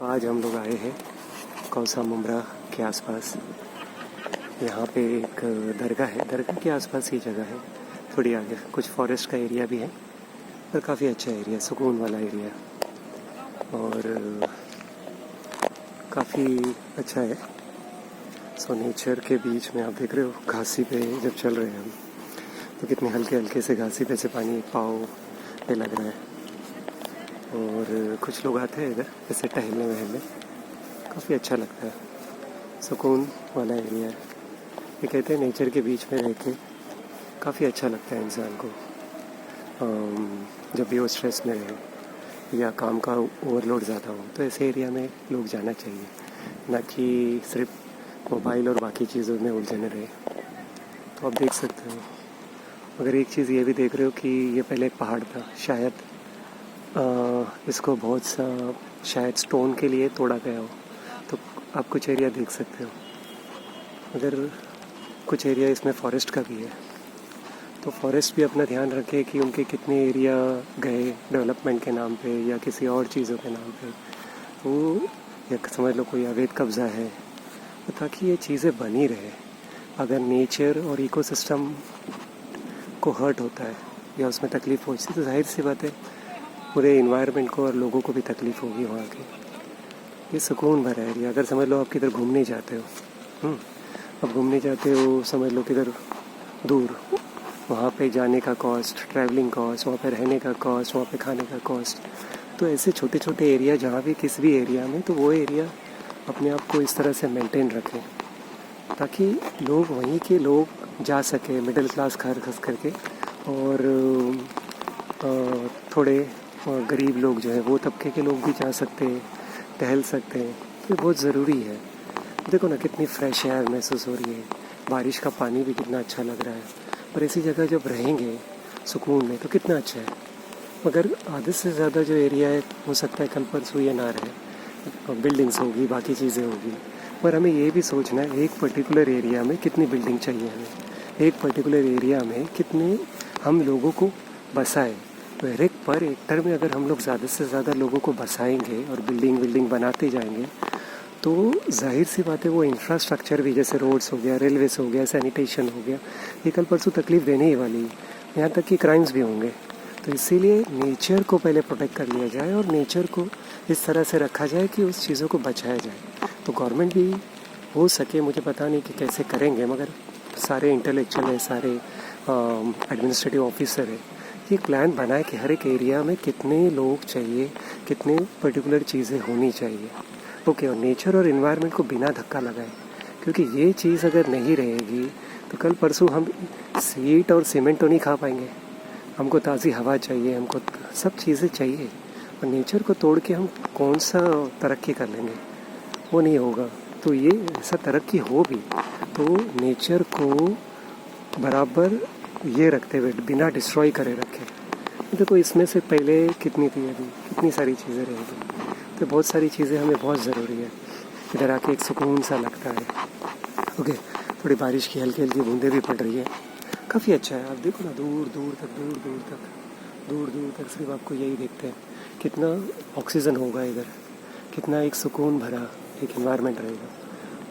तो आज हम लोग आए हैं कौसा मुमरा के आसपास। यहाँ पे एक दरगाह है, दरगाह के आसपास ही जगह है, थोड़ी आगे कुछ फॉरेस्ट का एरिया भी है और काफ़ी अच्छा एरिया, सुकून वाला एरिया और काफ़ी अच्छा है। सो नेचर के बीच में आप देख रहे हो, घासी पे जब चल रहे हैं हम तो कितने हल्के हल्के से घासी पे से पानी एक पाँव पे लग रहा है और कुछ लोग आते हैं इधर ऐसे टहलने वहलने, काफ़ी अच्छा लगता है, सुकून वाला एरिया है। ये कहते हैं नेचर के बीच में रह के काफ़ी अच्छा लगता है इंसान को, जब भी वो स्ट्रेस में रहे या काम का ओवरलोड ज़्यादा हो तो ऐसे एरिया में लोग जाना चाहिए, ना कि सिर्फ मोबाइल और बाकी चीज़ों में उलझने रहे। तो आप देख सकते हो, मगर एक चीज़ ये भी देख रहे हो कि ये पहले एक पहाड़ था, शायद इसको बहुत सा शायद स्टोन के लिए तोड़ा गया हो, तो आप कुछ एरिया देख सकते हो। मगर कुछ एरिया इसमें फॉरेस्ट का भी है, तो फॉरेस्ट भी अपना ध्यान रखे कि उनके कितने एरिया गए डेवलपमेंट के नाम पे या किसी और चीज़ों के नाम पे, तो या समझ लो कोई अवैध कब्ज़ा है, तो ताकि ये चीज़ें बनी रहे। अगर नेचर और इकोसिस्टम को हर्ट होता है या उसमें तकलीफ़ पहुँचती तो जाहिर सी बात है पूरे इन्वायरमेंट को और लोगों को भी तकलीफ़ होगी वहाँ की। ये सुकून भरा एरिया। अगर समझ लो आप किधर घूमने जाते हो, अब घूमने जाते हो समझ लो किधर दूर, वहाँ पे जाने का कॉस्ट, ट्रैवलिंग कॉस्ट, वहाँ पे रहने का कॉस्ट, वहाँ पे खाने का कॉस्ट, तो ऐसे छोटे छोटे एरिया जहाँ भी किसी भी एरिया में, तो वो एरिया अपने आप को इस तरह से मेंटेन रखें ताकि लोग वहीं के लोग जा सके, मिडिल क्लास खस करके, और थोड़े गरीब लोग जो है वो तबके के लोग भी जा सकते हैं, टहल सकते हैं। तो बहुत ज़रूरी है। देखो ना कितनी फ्रेश एयर महसूस हो रही है, बारिश का पानी भी कितना अच्छा लग रहा है, और ऐसी जगह जब रहेंगे सुकून में तो कितना अच्छा है। मगर आधे से ज़्यादा जो एरिया है हो सकता है कल परसों ये ना रहे, बिल्डिंग्स होगी, बाकी चीज़ें होगी, पर हमें ये भी सोचना है एक पर्टिकुलर एरिया में कितनी बिल्डिंग चाहिए हमें, एक पर्टिकुलर एरिया में कितने हम लोगों को बसाएं। तो एक पर हेक्टर में अगर हम लोग ज़्यादा से ज़्यादा लोगों को बसाएंगे और बिल्डिंग बनाते जाएंगे तो जाहिर सी बात है वो इंफ्रास्ट्रक्चर भी, जैसे रोड्स हो गया, रेलवेज हो गया, सैनिटेशन हो गया, ये कल परसों तकलीफ़ देने ही वाली है, यहाँ तक कि क्राइम्स भी होंगे। तो इसीलिए नेचर को पहले प्रोटेक्ट कर लिया जाए और नेचर को इस तरह से रखा जाए कि उस चीज़ों को बचाया जाए। तो गवर्नमेंट भी हो सके, मुझे पता नहीं कि कैसे करेंगे, मगर सारे इंटेलेक्चुअल है, सारे एडमिनिस्ट्रेटिव ऑफिसर है, ये प्लान बनाए कि हर एक एरिया में कितने लोग चाहिए, कितने पर्टिकुलर चीज़ें होनी चाहिए। ओके, और नेचर और इन्वायरमेंट को बिना धक्का लगाए, क्योंकि ये चीज़ अगर नहीं रहेगी तो कल परसों हम सीट और सीमेंट तो नहीं खा पाएंगे। हमको ताज़ी हवा चाहिए, हमको सब चीज़ें चाहिए, और नेचर को तोड़ के हम कौन सा तरक्की कर लेंगे, वो नहीं होगा। तो ये ऐसा तरक्की हो भी तो नेचर को बराबर ये रखते हुए, बिना डिस्ट्रॉय करे रखें। देखो इसमें से पहले कितनी थी, अभी कितनी सारी चीज़ें रहेगी, तो बहुत सारी चीज़ें हमें बहुत ज़रूरी है। इधर आके एक सुकून सा लगता है। ओके, थोड़ी बारिश की हल्की हल्की बूंदें भी पड़ रही है, काफ़ी अच्छा है। आप देखो ना दूर दूर तक सिर्फ आपको यही देखते हैं, कितना ऑक्सीजन होगा इधर, कितना एक सुकून भरा एक एनवायरनमेंट रहेगा।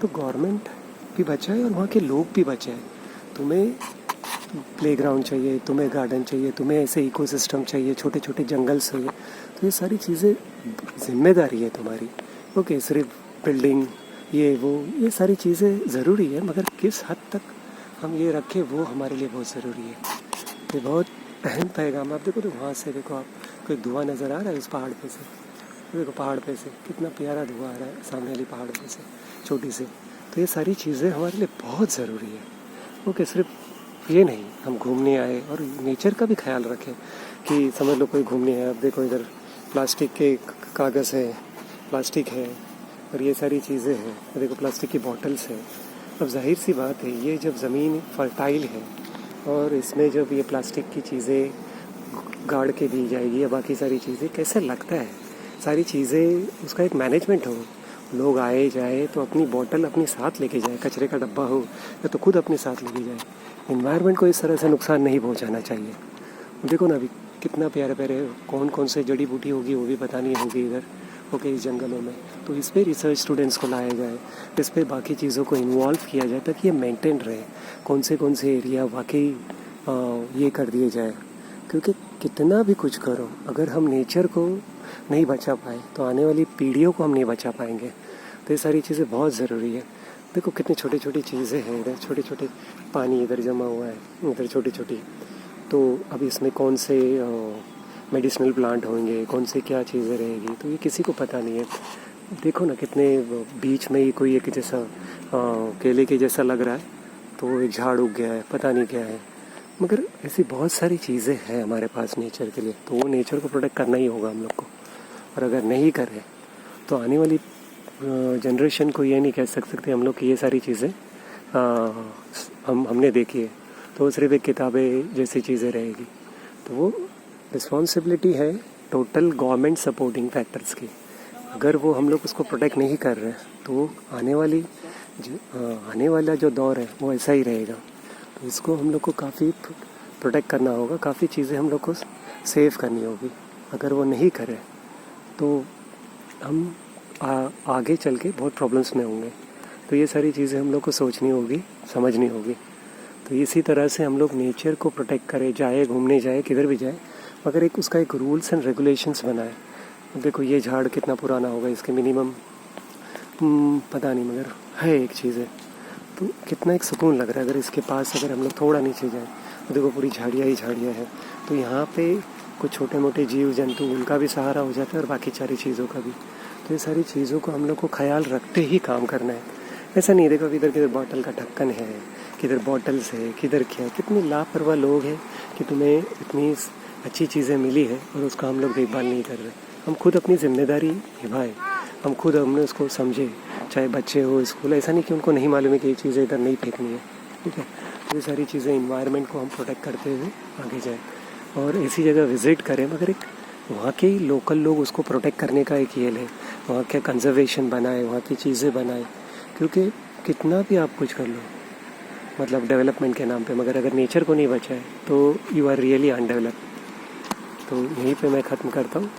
तो गवर्नमेंट भी बचाए और वहाँ के लोग भी बचाए। तुम्हें प्लेग्राउंड चाहिए, तुम्हें गार्डन चाहिए, तुम्हें ऐसे इकोसिस्टम चाहिए, छोटे छोटे जंगल चाहिए, तो ये सारी चीज़ें जिम्मेदारी है तुम्हारी। ओके, सिर्फ बिल्डिंग ये सारी चीज़ें ज़रूरी है, मगर किस हद तक हम ये रखें वो हमारे लिए बहुत ज़रूरी है। ये बहुत अहम पैगाम। आप देखो तो वहाँ से देखो, आप कोई धुआं नज़र आ रहा है उस पहाड़ पे से, देखो पहाड़ पे से कितना प्यारा धुआं आ रहा है सामने वाली पहाड़ पे से, छोटी से। तो ये सारी चीज़ें हमारे लिए बहुत ज़रूरी है। ओके, सिर्फ ये नहीं हम घूमने आए, और नेचर का भी ख्याल रखें कि समझ लो कोई घूमने आए, अब देखो इधर प्लास्टिक के कागज़ है, प्लास्टिक है, और ये सारी चीज़ें हैं, देखो प्लास्टिक की बॉटल्स है। अब जाहिर सी बात है ये जब ज़मीन फर्टाइल है और इसमें जब ये प्लास्टिक की चीज़ें गाड़ के दी जाएगी या बाकी सारी चीज़ें, कैसे लगता है सारी चीज़ें, उसका एक मैनेजमेंट हो, लोग आए जाए तो अपनी बोतल अपने साथ लेके जाए, कचरे का डब्बा हो या तो खुद अपने साथ लेके जाए। इन्वायरमेंट को इस तरह से नुकसान नहीं पहुंचाना चाहिए। देखो ना अभी कितना प्यारे प्यारे कौन कौन से जड़ी बूटी होगी वो भी बतानी होगी इधर, ओके इस जंगलों में, तो इस पर रिसर्च स्टूडेंट्स को लाया जाए, इस पर बाकी चीज़ों को इन्वॉल्व किया जाए ताकि ये मेंटेन रहे। कौन से एरिया वाकई ये कर दिए जाए, क्योंकि कितना भी कुछ करो अगर हम नेचर को नहीं बचा पाए तो आने वाली पीढ़ियों को हम नहीं बचा पाएंगे। तो ये सारी चीज़ें बहुत ज़रूरी है। देखो कितनी छोटी छोटी चीज़ें हैं, इधर छोटे छोटे पानी इधर जमा हुआ है, इधर छोटी छोटी, तो अब इसमें कौन से मेडिसिनल प्लांट होंगे, कौन से क्या चीज़ें रहेगी, तो ये किसी को पता नहीं है। देखो ना कितने बीच में ही कोई एक जैसा केले के जैसा लग रहा है, तो एक झाड़ उग गया है, पता नहीं क्या है। मगर ऐसी बहुत सारी चीज़ें हैं हमारे पास नेचर के लिए, तो वो नेचर को प्रोटेक्ट करना ही होगा हम लोग को। और अगर नहीं करें तो आने वाली जनरेशन को ये नहीं कह सकते हम लोग कि ये सारी चीज़ें हमने देखी है, तो सिर्फ एक किताबें जैसी चीज़ें रहेगी। तो वो रिस्पॉन्सिबिलिटी है टोटल गवर्नमेंट सपोर्टिंग फैक्टर्स की। अगर वो हम लोग उसको प्रोटेक्ट नहीं कर रहे तो आने वाला जो दौर है वो ऐसा ही रहेगा। तो इसको हम लोग को काफ़ी प्रोटेक्ट करना होगा, काफ़ी चीज़ें हम लोग को सेव करनी होगी। अगर वो नहीं करें तो हम आगे चल के बहुत प्रॉब्लम्स में होंगे। तो ये सारी चीज़ें हम लोग को सोचनी होगी, समझनी होगी। तो इसी तरह से हम लोग नेचर को प्रोटेक्ट करें, जाए घूमने जाए किधर भी जाए, मगर उसका एक रूल्स एंड रेगुलेशंस बनाए। देखो ये झाड़ कितना पुराना होगा, इसके मिनिमम पता नहीं, मगर है एक चीज़ है, तो कितना एक सुकून लग रहा है। अगर इसके पास अगर हम लोग थोड़ा नीचे जाएँ तो देखो पूरी झाड़ियाँ ही झाड़ियाँ हैं। तो यहाँ पे कुछ छोटे मोटे जीव जंतु, उनका भी सहारा हो जाता है और बाकी सारी चीज़ों का भी। तो ये सारी चीज़ों को हम लोग को ख्याल रखते ही काम करना है। ऐसा नहीं देखो किधर किधर बॉटल का ढक्कन है, किधर बॉटल्स है, किधर क्या, कितने लापरवाह लोग हैं कि तुम्हें इतनी अच्छी चीज़ें मिली है और उसका हम लोग देखभाल नहीं कर रहे। हम खुद अपनी जिम्मेदारी निभाएं, हमने उसको समझे, चाहे बच्चे हो स्कूल, ऐसा नहीं कि उनको नहीं मालूम है कि ये चीज़ें इधर नहीं फेंकनी है, ठीक है। तो ये सारी चीज़ें इन्वायरमेंट को हम प्रोटेक्ट करते हुए आगे जाएँ और ऐसी जगह विज़िट करें, मगर एक वहाँ के ही लोकल लोग उसको प्रोटेक्ट करने का एक ये है, वहाँ के कंजर्वेशन बनाए, वहाँ की चीज़ें बनाए। क्योंकि कितना भी आप कुछ कर लो मतलब डेवलपमेंट के नाम पे, मगर अगर नेचर को नहीं बचाए तो यू आर रियली अनडेवलप्ड। तो यहीं पे मैं ख़त्म करता हूँ।